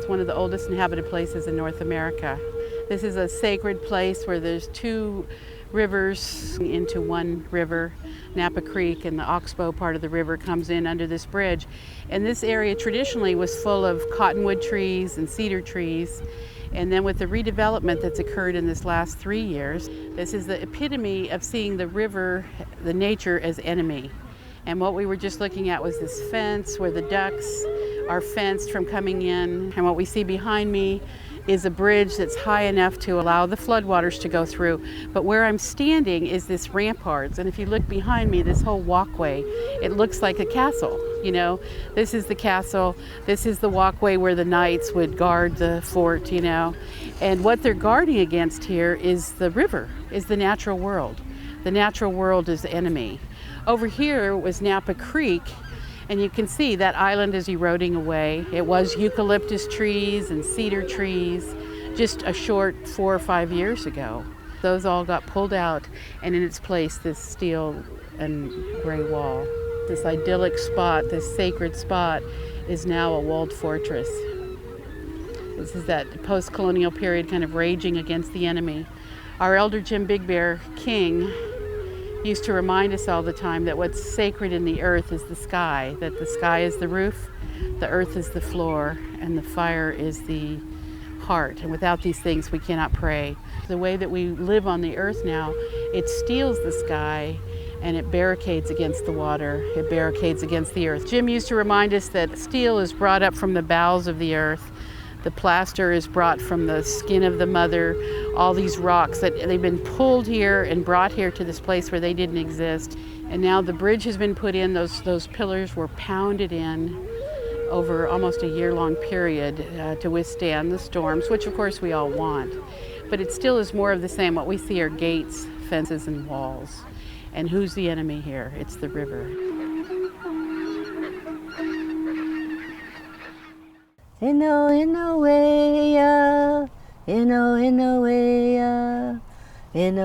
It's one of the oldest inhabited places in North America. This is a sacred place where there's two rivers into one river, Napa Creek, and the Oxbow part of the river comes in under this bridge. And this area traditionally was full of cottonwood trees and cedar trees. And then with the redevelopment that's occurred in this last 3 years, this is the epitome of seeing the river, the nature, as enemy. And what we were just looking at was this fence where the ducks are fenced from coming in. And what we see behind me is a bridge that's high enough to allow the floodwaters to go through. But where I'm standing is this ramparts. And if you look behind me, this whole walkway, it looks like a castle. You know, this is the castle. This is the walkway where the knights would guard the fort, you know. And what they're guarding against here is the river, is the natural world. The natural world is the enemy. Over here was Napa Creek, and you can see that island is eroding away. It was eucalyptus trees and cedar trees just a short 4 or 5 years ago. Those all got pulled out, and in its place this steel and gray wall. This idyllic spot, this sacred spot, is now a walled fortress. This is that post-colonial period kind of raging against the enemy. Our elder Jim Big Bear King used to remind us all the time that what's sacred in the earth is the sky, that the sky is the roof, the earth is the floor, and the fire is the heart. And without these things, we cannot pray. The way that we live on the earth now, it steals the sky and it barricades against the water, it barricades against the earth. Jim used to remind us that steel is brought up from the bowels of the earth. The plaster is brought from the skin of the mother. All these rocks, that they've been pulled here and brought here to this place where they didn't exist. And now the bridge has been put in. Those pillars were pounded in over almost a year-long period to withstand the storms, which of course we all want. But it still is more of the same. What we see are gates, fences, and walls. And who's the enemy here? It's the river. In the way, in the way, in the way, in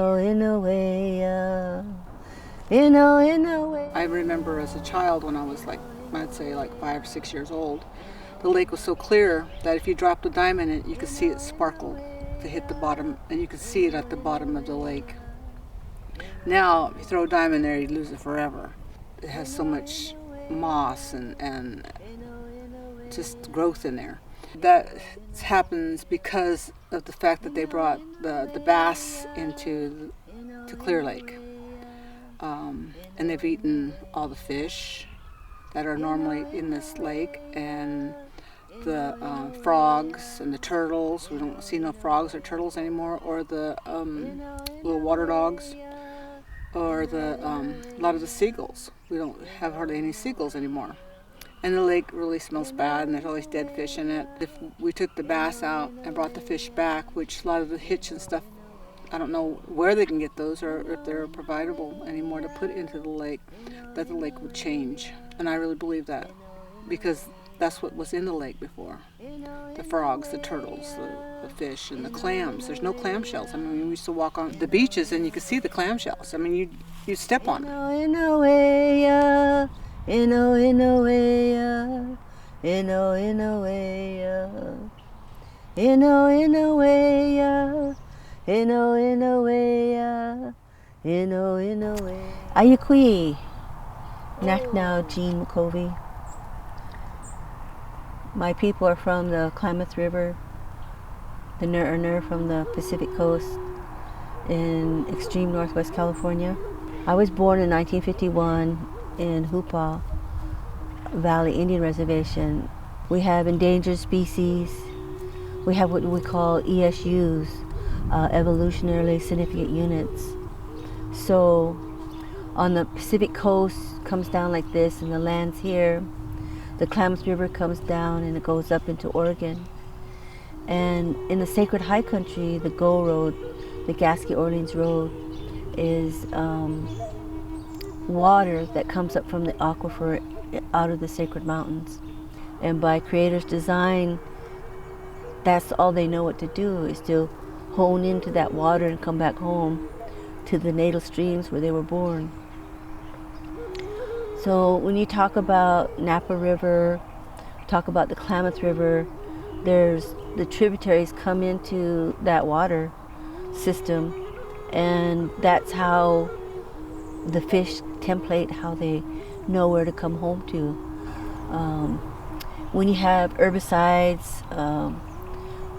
the way. I remember as a child when I was I'd say 5 or 6 years old, the lake was so clear that if you dropped a dime in it, you could see it sparkle to hit the bottom, and you could see it at the bottom of the lake. Now, if you throw a dime in there, you lose it forever. It has so much moss and just growth in there. That happens because of the fact that they brought the bass into Clear Lake. And they've eaten all the fish that are normally in this lake, and the frogs and the turtles. We don't see no frogs or turtles anymore, or the little water dogs, or a lot of the seagulls. We don't have hardly any seagulls anymore. And the lake really smells bad, and there's always dead fish in it. If we took the bass out and brought the fish back, which a lot of the hitch and stuff, I don't know where they can get those or if they're providable anymore to put into the lake, that the lake would change. And I really believe that, because that's what was in the lake before. The frogs, the turtles, the fish, and the clams. There's no clamshells. I mean, we used to walk on the beaches and you could see the clamshells. I mean, you step on them. In the way, in the way, in the way, in the way, in the way, in the way. Ayukui, Naknau Jean McCovey. My people are from the Klamath River, the Nur from the Pacific Coast in extreme Northwest California. I was born in 1951 in Hupa Valley Indian Reservation. We have endangered species. We have what we call ESUs, evolutionarily significant units. So on the Pacific Coast comes down like this, and the land's here. The Klamath River comes down and it goes up into Oregon. And in the sacred high country, the GO Road, the Gasky Orleans Road, is water that comes up from the aquifer out of the sacred mountains. And by Creator's design, that's all they know what to do, is to hone into that water and come back home to the natal streams where they were born. So when you talk about Napa River, talk about the Klamath River, there's the tributaries come into that water system, and that's how the fish template how they know where to come home to. When you have herbicides,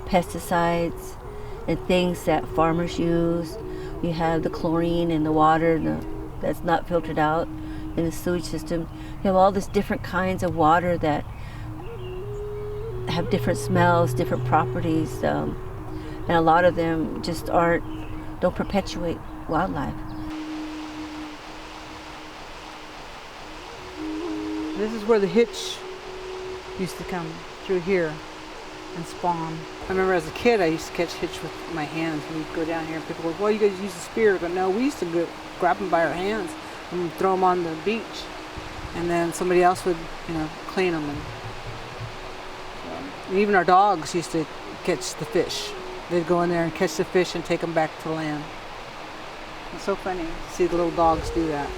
pesticides, and things that farmers use, you have the chlorine in the water that's not filtered out in the sewage system. You have all these different kinds of water that have different smells, different properties, and a lot of them just don't perpetuate wildlife. This is where the hitch used to come through here and spawn. I remember as a kid I used to catch hitch with my hands. We'd go down here and people would go, well, you guys use a spear. But no, we used to grab them by our hands and throw them on the beach. And then somebody else would, clean them. And even our dogs used to catch the fish. They'd go in there and catch the fish and take them back to land. It's so funny to see the little dogs do that.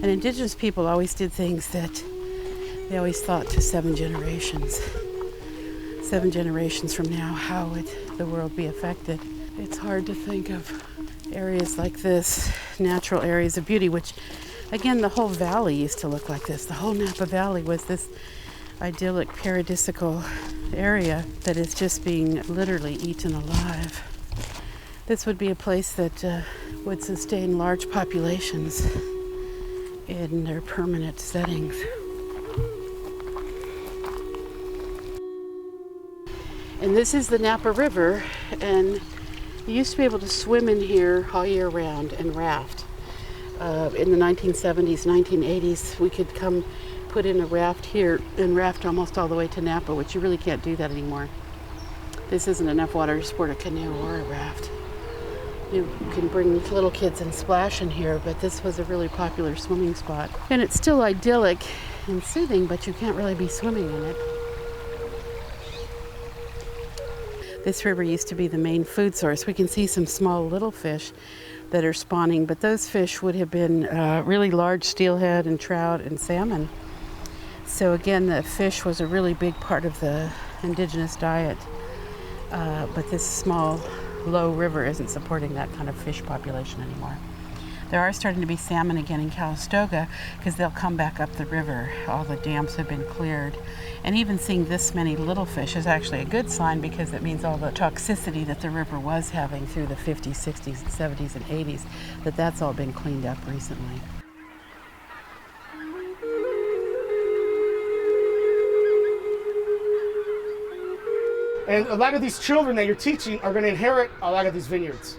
And Indigenous people always did things that they always thought to 7 generations. 7 generations from now, how would the world be affected? It's hard to think of areas like this, natural areas of beauty, which, again, the whole valley used to look like this. The whole Napa Valley was this idyllic, paradisical area that is just being literally eaten alive. This would be a place that would sustain large populations in their permanent settings. And this is the Napa River, and you used to be able to swim in here all year round and raft. In the 1970s, 1980s, we could come put in a raft here and raft almost all the way to Napa, which you really can't do that anymore. This isn't enough water to sport a canoe or a raft. You can bring little kids and splash in here, but this was a really popular swimming spot. And it's still idyllic and soothing, but you can't really be swimming in it. This river used to be the main food source. We can see some small little fish that are spawning, but those fish would have been really large steelhead and trout and salmon. So again, the fish was a really big part of the indigenous diet, but this small, low river isn't supporting that kind of fish population anymore. There are starting to be salmon again in Calistoga because they'll come back up the river. All the dams have been cleared. And even seeing this many little fish is actually a good sign because it means all the toxicity that the river was having through the 50s, 60s, 70s, and 80s, that's all been cleaned up recently. And a lot of these children that you're teaching are going to inherit a lot of these vineyards.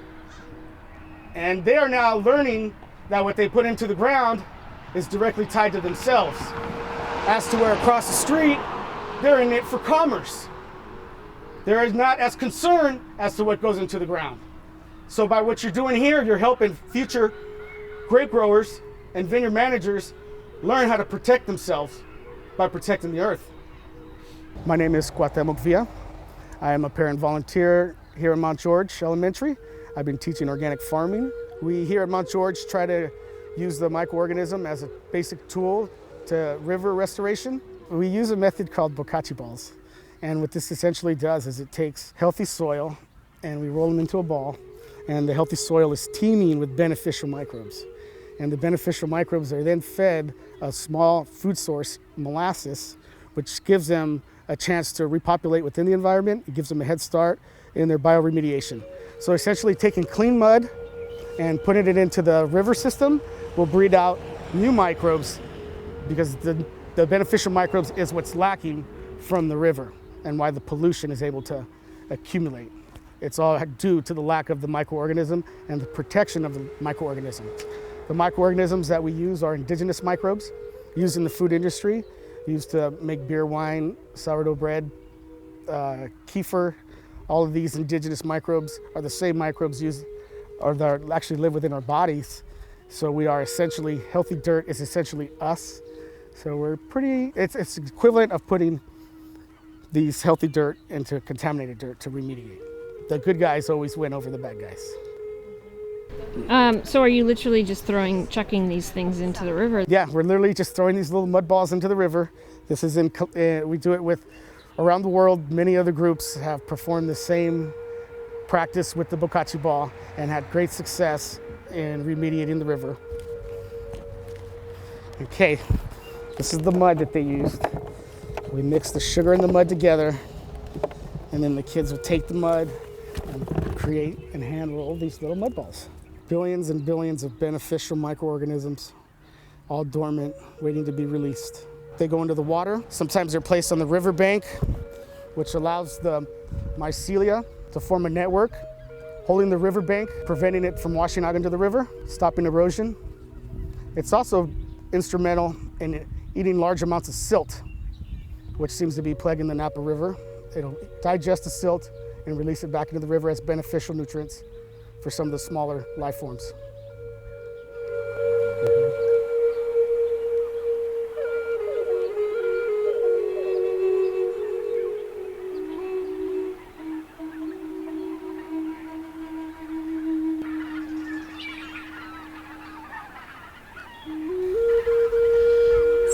And they are now learning that what they put into the ground is directly tied to themselves. As to where across the street, they're in it for commerce. They're not as concerned as to what goes into the ground. So by what you're doing here, you're helping future grape growers and vineyard managers learn how to protect themselves by protecting the earth. My name is Cuauhtemoc Villa. I am a parent volunteer here at Mount George Elementary. I've been teaching organic farming. We here at Mount George try to use the microorganism as a basic tool to river restoration. We use a method called bokachi balls. And what this essentially does is it takes healthy soil and we roll them into a ball. And the healthy soil is teeming with beneficial microbes. And the beneficial microbes are then fed a small food source, molasses, which gives them a chance to repopulate within the environment. It gives them a head start in their bioremediation. So essentially taking clean mud and putting it into the river system will breed out new microbes because the beneficial microbes is what's lacking from the river and why the pollution is able to accumulate. It's all due to the lack of the microorganism and the protection of the microorganism. The microorganisms that we use are indigenous microbes used in the food industry, used to make beer, wine, sourdough bread, kefir. All of these indigenous microbes are the same microbes used or that actually live within our bodies. So we are essentially, healthy dirt is essentially us. So we're it's equivalent of putting these healthy dirt into contaminated dirt to remediate. The good guys always win over the bad guys. So are you literally just chucking these things into the river? Yeah, we're literally just throwing these little mud balls into the river. This is we do it with, around the world, many other groups have performed the same practice with the bokachi ball and had great success in remediating the river. Okay, this is the mud that they used. We mix the sugar and the mud together, and then the kids will take the mud and create and hand roll these little mud balls. Billions and billions of beneficial microorganisms, all dormant, waiting to be released. They go into the water. Sometimes they're placed on the riverbank, which allows the mycelia to form a network, holding the riverbank, preventing it from washing out into the river, stopping erosion. It's also instrumental in eating large amounts of silt, which seems to be plaguing the Napa River. It'll digest the silt and release it back into the river as beneficial nutrients for some of the smaller life forms.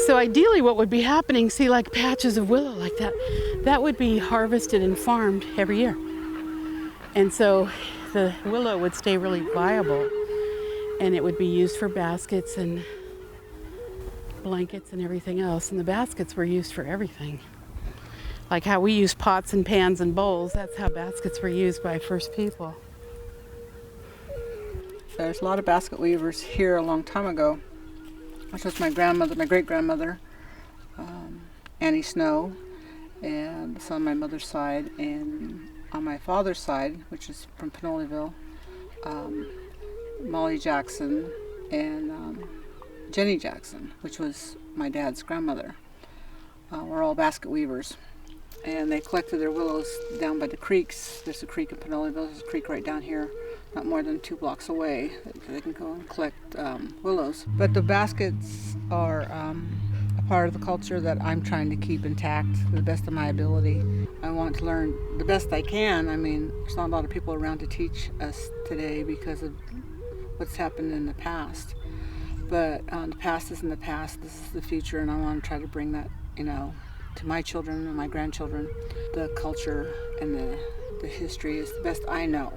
So ideally what would be happening, see like patches of willow like that would be harvested and farmed every year. And so the willow would stay really viable, and it would be used for baskets and blankets and everything else. And the baskets were used for everything. Like how we use pots and pans and bowls, that's how baskets were used by first people. There's a lot of basket weavers here a long time ago. This was my grandmother, my great-grandmother, Annie Snow, and it's on my mother's side. And on my father's side, which is from Pinoleville, Molly Jackson and Jenny Jackson, which was my dad's grandmother, were all basket weavers. And they collected their willows down by the creeks. There's a creek in Pinoleville, there's a creek right down here, not more than 2 blocks away. They can go and collect willows. But the baskets are a part of the culture that I'm trying to keep intact to the best of my ability. I want to learn the best I can. I mean, there's not a lot of people around to teach us today because of what's happened in the past. But the past is in the past, this is the future, and I want to try to bring that, to my children and my grandchildren. The culture and the history is the best I know.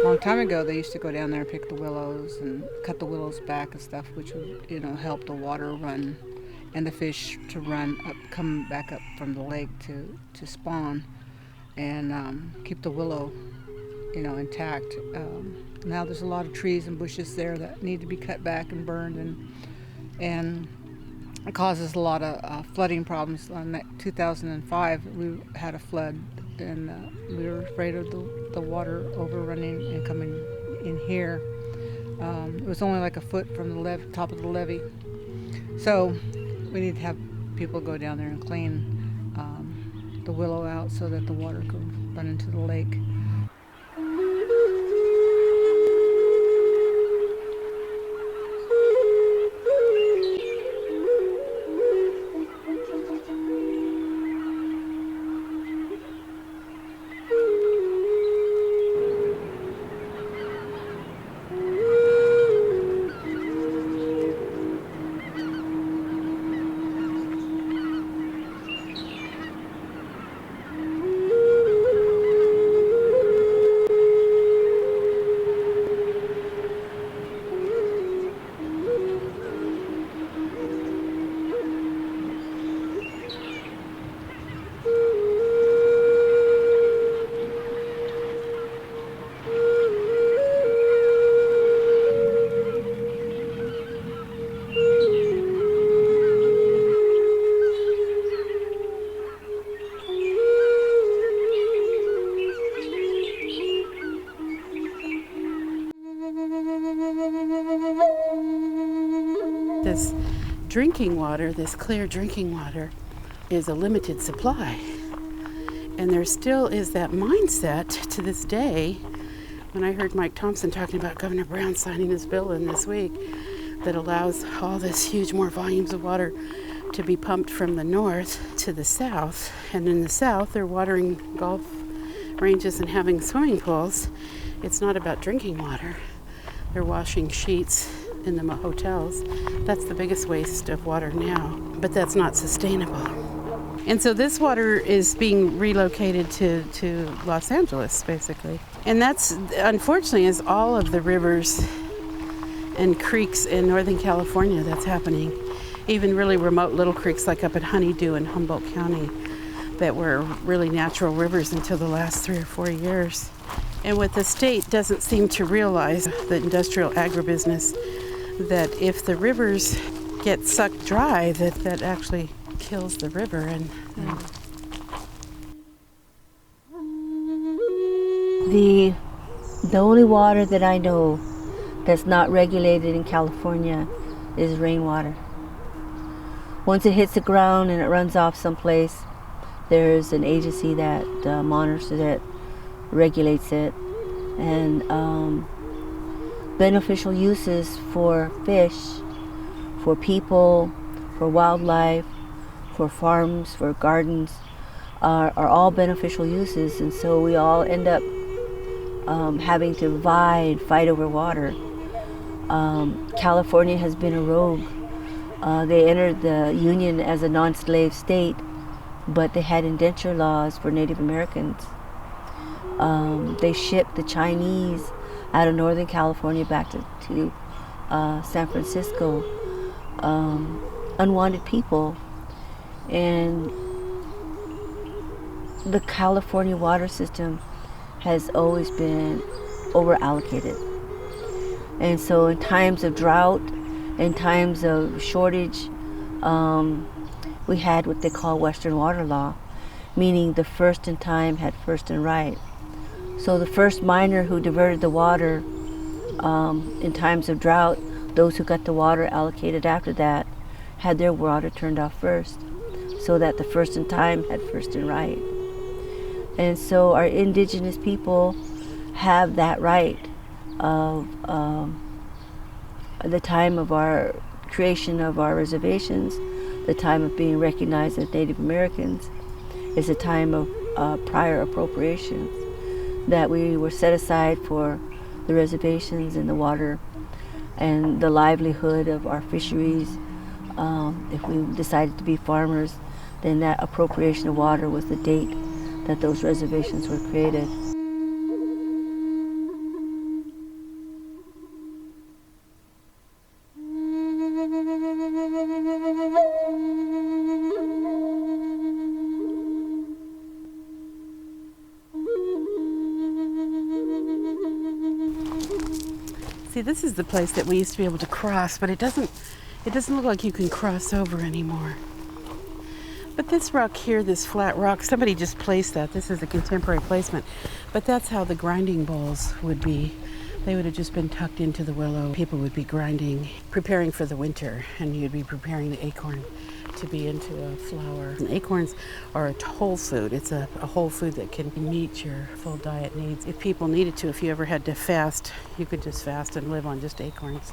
A long time ago, they used to go down there and pick the willows and cut the willows back and stuff, which would, help the water run and the fish to come back up from the lake to spawn and keep the willow, intact. Now there's a lot of trees and bushes there that need to be cut back and burned, and it causes a lot of flooding problems. In 2005, we had a flood, and we were afraid of the water overrunning and coming in here. It was only like a foot from the top of the levee. So we need to have people go down there and clean the willow out so that the water can run into the lake. drinking water, this clear drinking water, is a limited supply. And there still is that mindset to this day. When I heard Mike Thompson talking about Governor Brown signing this bill in this week that allows all this huge more volumes of water to be pumped from the north to the south. And in the south, they're watering golf ranges and having swimming pools. It's not about drinking water. They're washing sheets in the hotels. That's the biggest waste of water now, but that's not sustainable. And so this water is being relocated to Los Angeles, basically. And that's, unfortunately, is all of the rivers and creeks in Northern California that's happening. Even really remote little creeks like up at Honeydew in Humboldt County that were really natural rivers until the last 3 or 4 years. And what the state doesn't seem to realize, the industrial agribusiness, that if the rivers get sucked dry, that actually kills the river. And The only water that I know that's not regulated in California is rainwater. Once it hits the ground and it runs off someplace, there's an agency that monitors it, regulates it, and beneficial uses for fish, for people, for wildlife, for farms, for gardens, are all beneficial uses, and so we all end up having to fight over water. California has been a rogue. They entered the Union as a non-slave state, but they had indenture laws for Native Americans. They shipped the Chinese out of Northern California back to San Francisco, unwanted people. And the California water system has always been over-allocated. And so in times of drought, in times of shortage, we had what they call Western water law, meaning the first in time had first in right. So the first miner who diverted the water in times of drought, those who got the water allocated after that had their water turned off first, so that the first in time had first in right. And so our indigenous people have that right of the time of our creation of our reservations, the time of being recognized as Native Americans, is a time of prior appropriations, that we were set aside for the reservations and the water and the livelihood of our fisheries. If we decided to be farmers, then that appropriation of water was the date that those reservations were created. see, this is the place that we used to be able to cross, but it doesn't look like you can cross over anymore. But this rock here, this flat rock, somebody just placed that. This is a contemporary placement. But that's how the grinding bowls would be. They would have just been tucked into the willow. People would be grinding, preparing for the winter, and you'd be preparing the acorn to be into a flour. And acorns are a whole food. It's a whole food that can meet your full diet needs. If people needed to, if you ever had to fast, you could just fast and live on just acorns.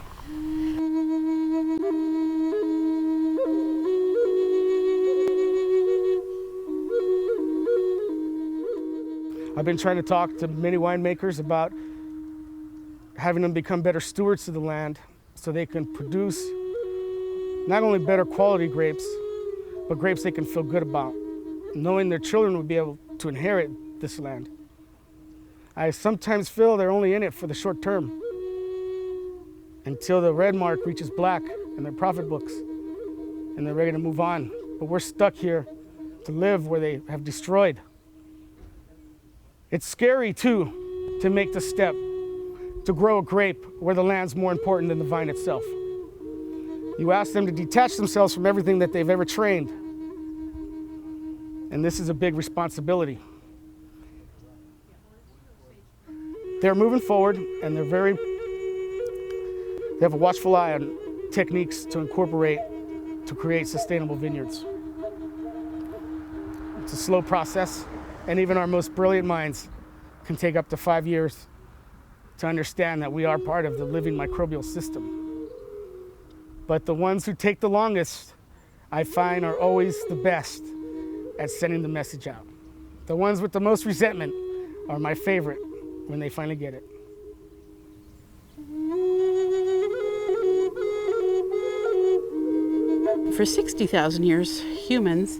I've been trying to talk to many winemakers about having them become better stewards of the land so they can produce not only better quality grapes, but grapes they can feel good about, knowing their children would be able to inherit this land. I sometimes feel they're only in it for the short term, until the red mark reaches black in their profit books and they're ready to move on. But we're stuck here to live where they have destroyed. It's scary too to make the step to grow a grape where the land's more important than the vine itself. You ask them to detach themselves from everything that they've ever trained. And this is a big responsibility. They're moving forward, and they have a watchful eye on techniques to incorporate to create sustainable vineyards. It's a slow process, and even our most brilliant minds can take up to 5 years to understand that we are part of the living microbial system. But the ones who take the longest, I find, are always the best at sending the message out. The ones with the most resentment are my favorite when they finally get it. For 60,000 years, humans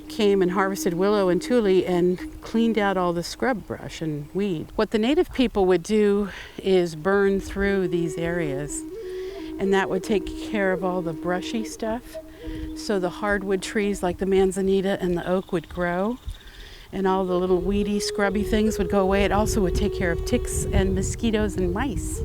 came and harvested willow and tule and cleaned out all the scrub brush and weed. What the native people would do is burn through these areas, and that would take care of all the brushy stuff. So the hardwood trees like the manzanita and the oak would grow, and all the little weedy, scrubby things would go away. It also would take care of ticks and mosquitoes and mice.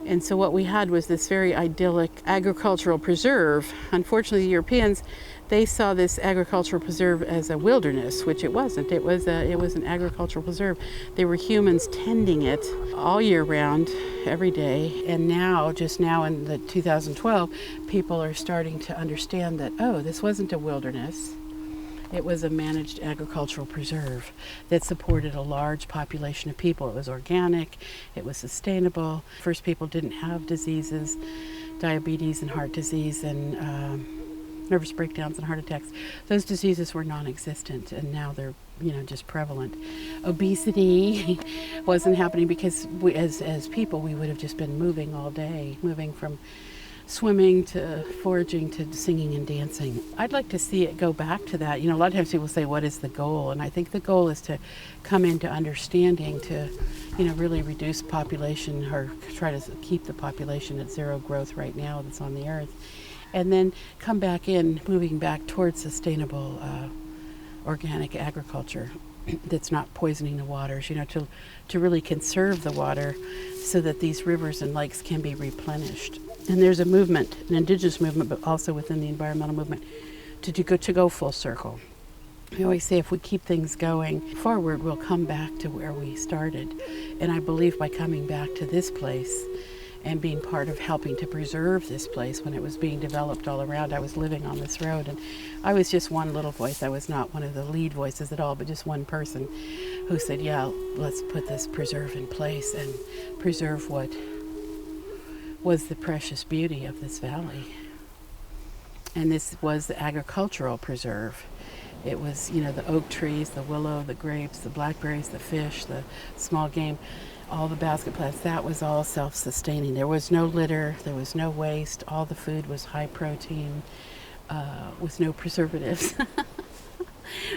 And so what we had was this very idyllic agricultural preserve. Unfortunately, the Europeans, they saw this agricultural preserve as a wilderness, which it wasn't. It was an agricultural preserve. They were humans tending it all year round, every day. And now, just now in the 2012, people are starting to understand that, oh, this wasn't a wilderness. It was a managed agricultural preserve that supported a large population of people. It was organic, it was sustainable. First people didn't have diseases, diabetes and heart disease and nervous breakdowns and heart attacks. Those diseases were non-existent, and now they're just prevalent. Obesity wasn't happening because we, as people, we would have just been moving all day, moving from swimming to foraging to singing and dancing. I'd like to see it go back to that. A lot of times people say, what is the goal? And I think the goal is to come into understanding to, really reduce population or try to keep the population at zero growth right now that's on the earth. And then come back in, moving back towards sustainable organic agriculture that's not poisoning the waters, to really conserve the water so that these rivers and lakes can be replenished. And there's a movement, an indigenous movement, but also within the environmental movement, to go full circle. I always say if we keep things going forward, we'll come back to where we started. And I believe by coming back to this place and being part of helping to preserve this place when it was being developed all around, I was living on this road, and I was just one little voice. I was not one of the lead voices at all, but just one person who said, yeah, let's put this preserve in place and preserve what was the precious beauty of this valley. And this was the agricultural preserve. It was, the oak trees, the willow, the grapes, the blackberries, the fish, the small game, all the basket plants. That was all self-sustaining. There was no litter, there was no waste. All the food was high protein, with no preservatives.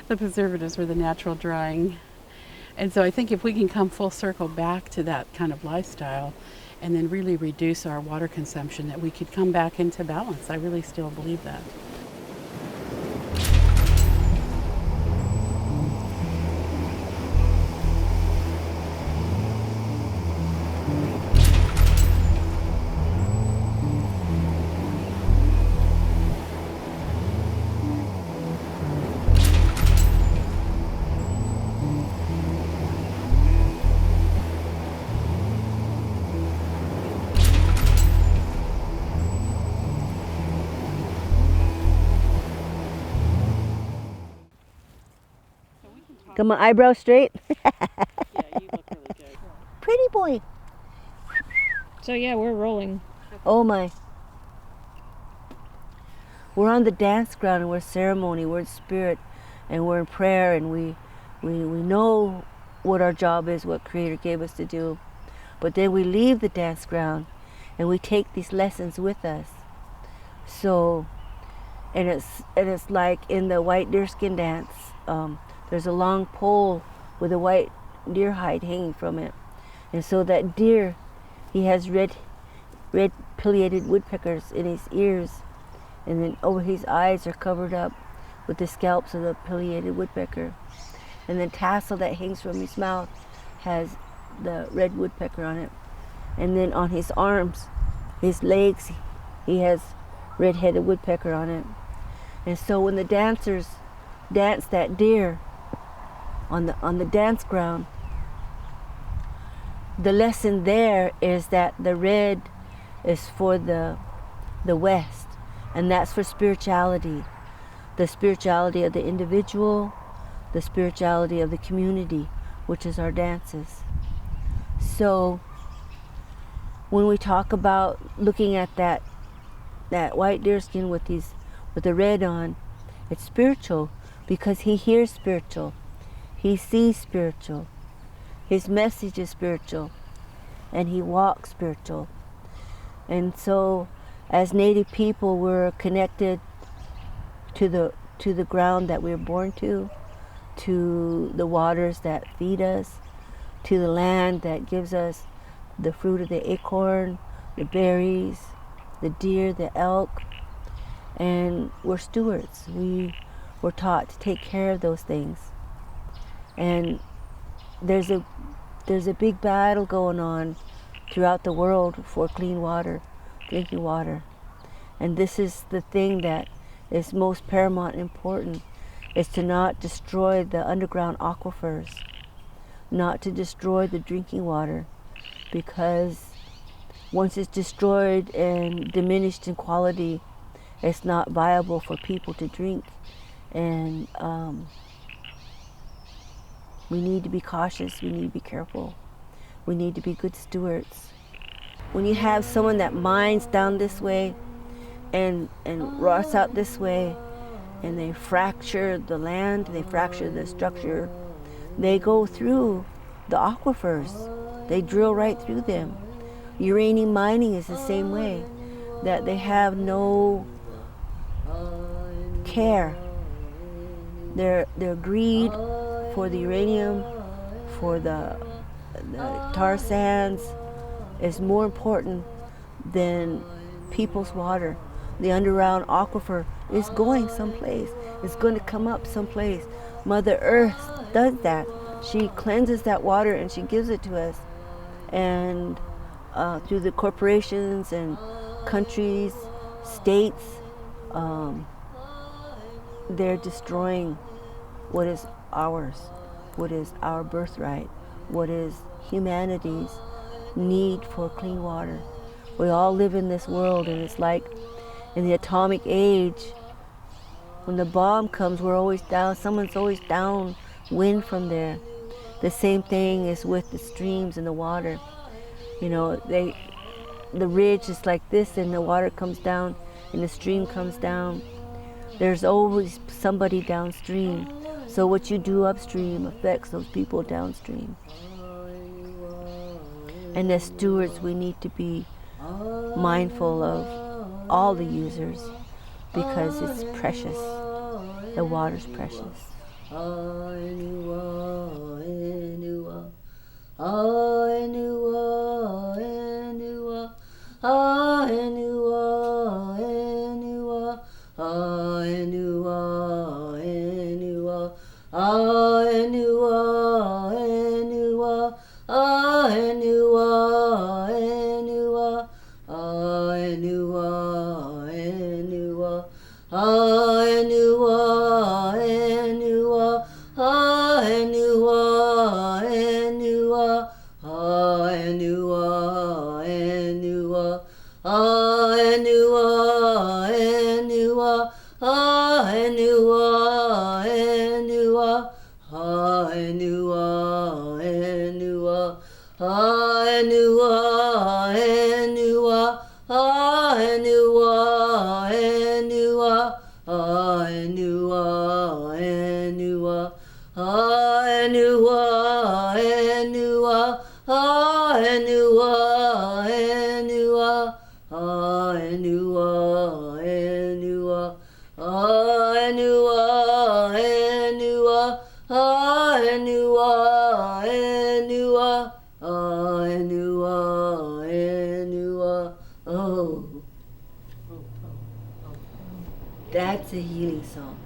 The preservatives were the natural drying. And so I think if we can come full circle back to that kind of lifestyle and then really reduce our water consumption, that we could come back into balance. I really still believe that. Got my eyebrows straight? Yeah, you look really good. Pretty boy. So yeah, we're rolling. Oh my. We're on the dance ground, and we're ceremony, we're in spirit, and we're in prayer, and we know what our job is, what Creator gave us to do. But then we leave the dance ground and we take these lessons with us. So, and it's like in the white deerskin dance, there's a long pole with a white deer hide hanging from it. And so that deer, he has red pileated woodpeckers in his ears, and then over his eyes are covered up with the scalps of the pileated woodpecker. And the tassel that hangs from his mouth has the red woodpecker on it. And then on his arms, his legs, he has red-headed woodpecker on it. And so when the dancers dance that deer on the dance ground, the lesson there is that the red is for the west, And that's for spirituality. The spirituality of the individual, the spirituality of the community, which is our dances. So when we talk about looking at that white deerskin with the red on, it's spiritual because he hears spiritual. He sees spiritual. His message is spiritual. And he walks spiritual. And so as Native people, we're connected to the ground that we're born to the waters that feed us, to the land that gives us the fruit of the acorn, the berries, the deer, the elk, and we're stewards. We're taught to take care of those things. And there's a big battle going on throughout the world for clean water, drinking water. And this is the thing that is most paramount and important, is to not destroy the underground aquifers, not to destroy the drinking water, because once it's destroyed and diminished in quality, it's not viable for people to drink. And we need to be cautious, we need to be careful, we need to be good stewards. When you have someone that mines down this way and rots out this way, and they fracture the land, they fracture the structure, they go through the aquifers, they drill right through them. Uranium mining is the same way, that they have no care. Their greed for the uranium, for the tar sands, is more important than people's water. The underground aquifer is going someplace. It's going to come up someplace. Mother Earth does that. She cleanses that water and she gives it to us. And through the corporations and countries, states, they're destroying what is ours, what is our birthright, what is humanity's need for clean water. We all live in this world, and it's like in the atomic age, when the bomb comes, we're always down, someone's always downwind from there. The same thing is with the streams and the water. You know, the ridge is like this, and the water comes down and the stream comes down. There's always somebody downstream. So what you do upstream affects those people downstream. And as stewards, we need to be mindful of all the users, because it's precious. The water's precious. That's a healing song.